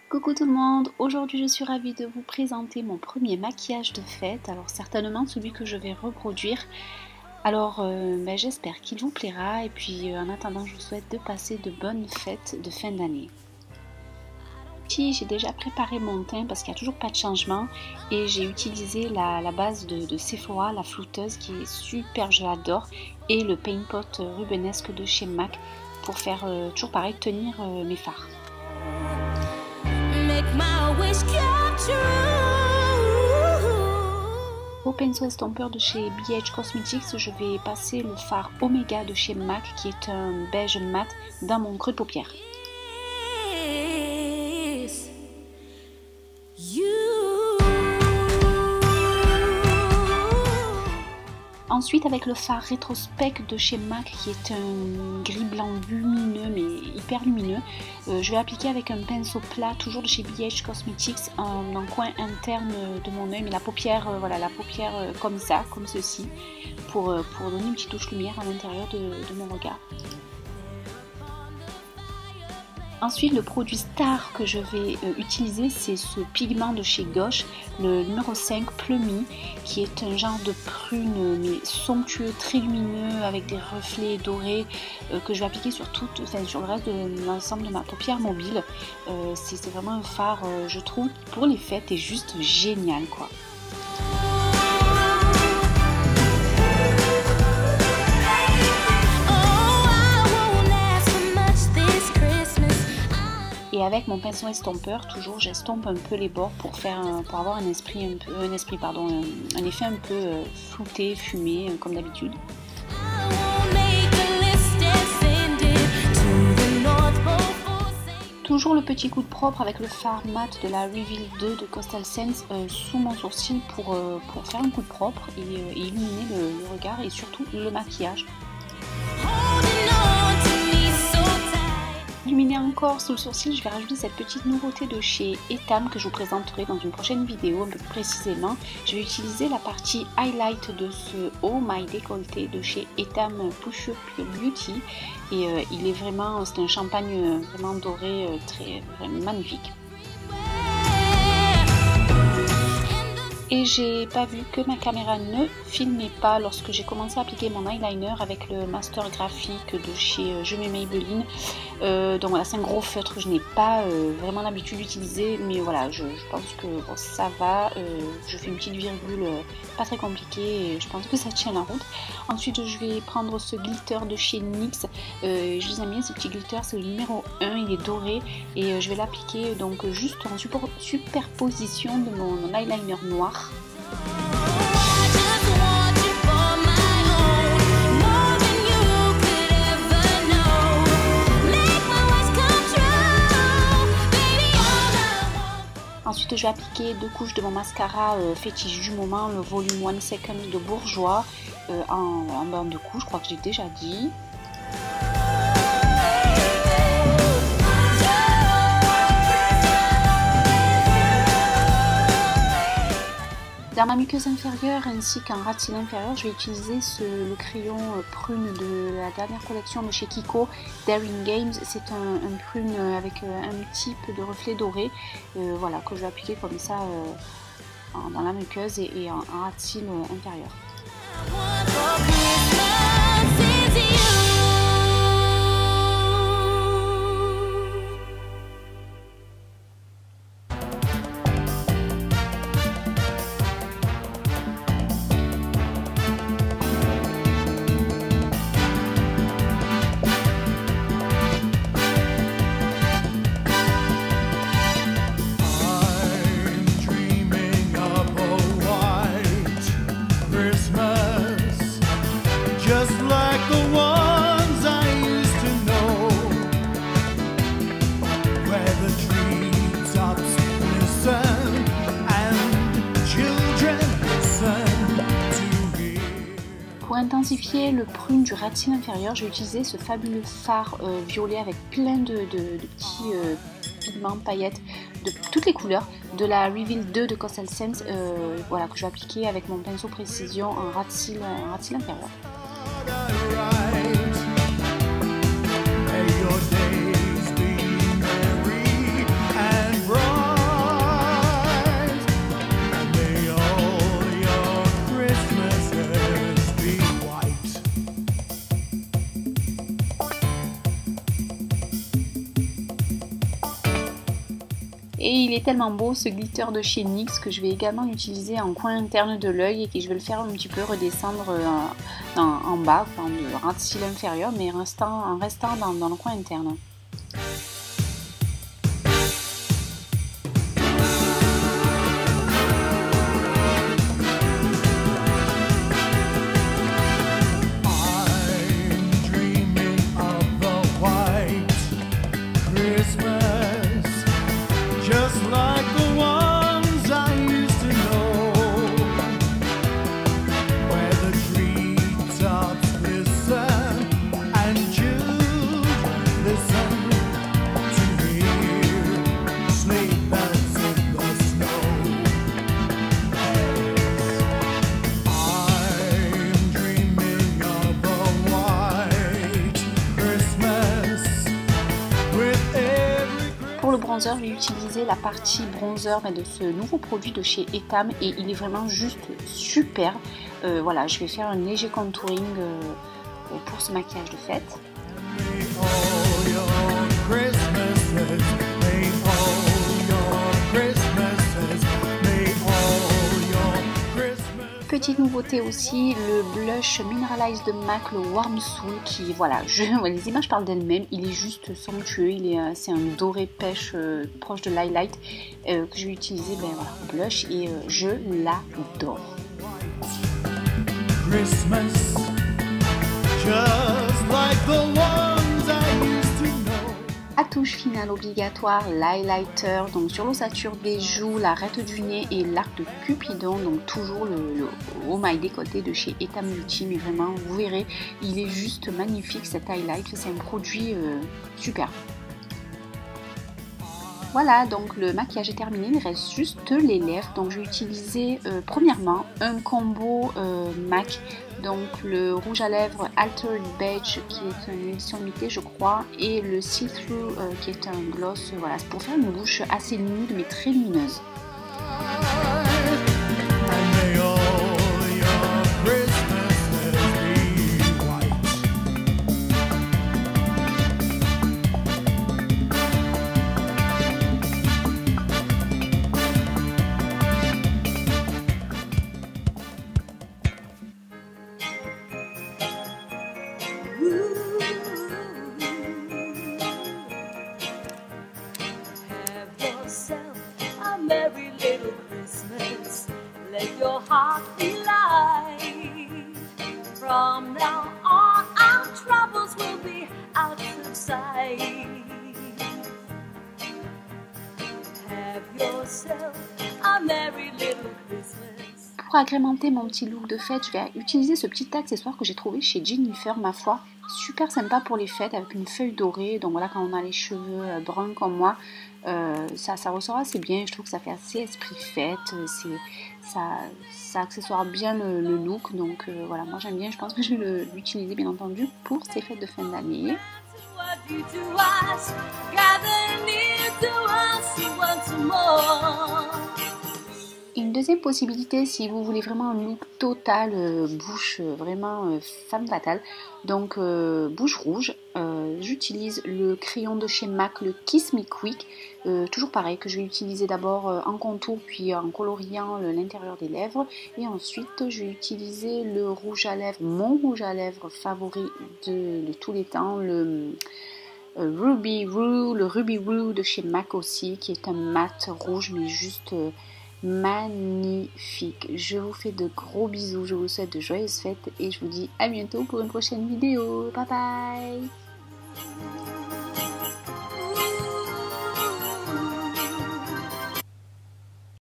Coucou tout le monde, aujourd'hui je suis ravie de vous présenter mon premier maquillage de fête, alors certainement celui que je vais reproduire. Alors j'espère qu'il vous plaira et puis en attendant je vous souhaite de passer de bonnes fêtes de fin d'année. J'ai déjà préparé mon teint parce qu'il n'y a toujours pas de changement et j'ai utilisé la base de Sephora, la flouteuse qui est super, je l'adore, et le paint pot rubenesque de chez MAC pour faire toujours pareil, tenir mes fards. Au pinceau estompeur de chez BH Cosmetics, je vais passer le fard Omega de chez MAC qui est un beige mat dans mon creux de paupière. Ensuite avec le fard Rétrospect de chez MAC qui est un gris blanc lumineux mais hyper lumineux, je vais appliquer avec un pinceau plat toujours de chez BH Cosmetics dans le coin interne de mon œil, mais la paupière, voilà, la paupière comme ça, comme ceci, pour donner une petite touche lumière à l'intérieur de mon regard. Ensuite, le produit star que je vais utiliser, c'est ce pigment de chez Gauche, le numéro 5 Plummy, qui est un genre de prune mais somptueux, très lumineux, avec des reflets dorés, que je vais appliquer sur sur le reste de l'ensemble de ma paupière mobile. C'est vraiment un fard, je trouve, pour les fêtes, est juste génial, quoi. Et avec mon pinceau estompeur, toujours j'estompe un peu les bords pour avoir un effet un peu flouté, fumé, comme d'habitude. Toujours le petit coup de propre avec le fard mat de la Reveal 2 de Coastal Scents sous mon sourcil pour faire un coup de propre et illuminer le regard et surtout le maquillage. Illuminer encore sous le sourcil, je vais rajouter cette petite nouveauté de chez Etam que je vous présenterai dans une prochaine vidéo un peu plus précisément. Je vais utiliser la partie highlight de ce Oh My Décolleté de chez Etam Push Up Beauty et c'est un champagne vraiment doré, vraiment magnifique. Et j'ai pas vu que ma caméra ne filmait pas lorsque j'ai commencé à appliquer mon eyeliner avec le master graphique de chez Je mets Maybelline. Donc voilà, c'est un gros feutre que je n'ai pas vraiment l'habitude d'utiliser, mais voilà, je pense que bon, ça va. Je fais une petite virgule pas très compliquée et je pense que ça tient la route. Ensuite, je vais prendre ce glitter de chez NYX. Je les aime bien, ce petit glitter, c'est le numéro 1, il est doré et je vais l'appliquer donc juste en superposition de mon eyeliner noir. Ensuite, je vais appliquer 2 couches de mon mascara fétiche du moment, le volume 1 Second de Bourjois, en bain de couche, je crois que j'ai déjà dit. Dans ma muqueuse inférieure ainsi qu'en ras de cils inférieur, je vais utiliser le crayon prune de la dernière collection de chez Kiko, Daring Games. C'est un prune avec un petit peu de reflet doré, voilà, que je vais appliquer comme ça dans la muqueuse et en ras de cils inférieur. Pour intensifier le prune du ras de cils inférieur, je vais utiliser ce fabuleux fard violet avec plein de petits pigments, paillettes de toutes les couleurs de la Reveal 2 de Coastal Scents, voilà, que je vais appliquer avec mon pinceau précision en ras de cils inférieur. May your days be merry and bright. Et il est tellement beau ce glitter de chez NYX que je vais également utiliser en coin interne de l'œil et que je vais le faire un petit peu redescendre en bas, enfin de racine inférieur, mais en restant dans le coin interne. Pour le bronzer, je vais utiliser la partie bronzer de ce nouveau produit de chez Etam et il est vraiment juste super. Voilà, je vais faire un léger contouring pour ce maquillage de fête. Petite nouveauté aussi, le blush Mineralize de MAC, le Warm Soul, qui voilà, les images parlent d'elles-mêmes, il est juste somptueux, c'est un doré pêche proche de l'highlight que je vais utiliser, voilà, blush et je l'adore. Touche finale obligatoire, l'highlighter, donc sur l'ossature des joues, l'arête du nez et l'arc de Cupidon, donc toujours le haut maille décolleté de chez Etam Beauty, mais vraiment vous verrez, il est juste magnifique cet highlight, c'est un produit super. Voilà, donc le maquillage est terminé, il reste juste les lèvres, donc je vais utiliser premièrement un combo MAC, donc le rouge à lèvres Altered Beige qui est une édition limitée je crois, et le See Through qui est un gloss, voilà, c'est pour faire une bouche assez nude mais très lumineuse. Merry little Christmas, let your heart be light. From now on, our troubles will be out of sight. Have yourself a merry little Christmas. Pour agrémenter mon petit look de fête, je vais utiliser ce petit accessoire que j'ai trouvé chez Jennifer, ma foi. Super sympa pour les fêtes avec une feuille dorée, donc voilà, quand on a les cheveux bruns comme moi, ça ressort assez bien, je trouve que ça fait assez esprit fête, ça accessoire bien le look, donc voilà, moi j'aime bien, je pense que je vais l'utiliser bien entendu pour ces fêtes de fin d'année. Une deuxième possibilité, si vous voulez vraiment un look total, bouche vraiment femme fatale, donc bouche rouge, j'utilise le crayon de chez MAC, le Kiss Me Quick, toujours pareil, que je vais utiliser d'abord en contour puis en coloriant l'intérieur des lèvres, et ensuite je vais utiliser le rouge à lèvres, mon rouge à lèvres favori de tous les temps, le Ruby Woo de chez MAC aussi, qui est un mat rouge mais juste magnifique. Je vous fais de gros bisous, je vous souhaite de joyeuses fêtes et je vous dis à bientôt pour une prochaine vidéo. Bye bye.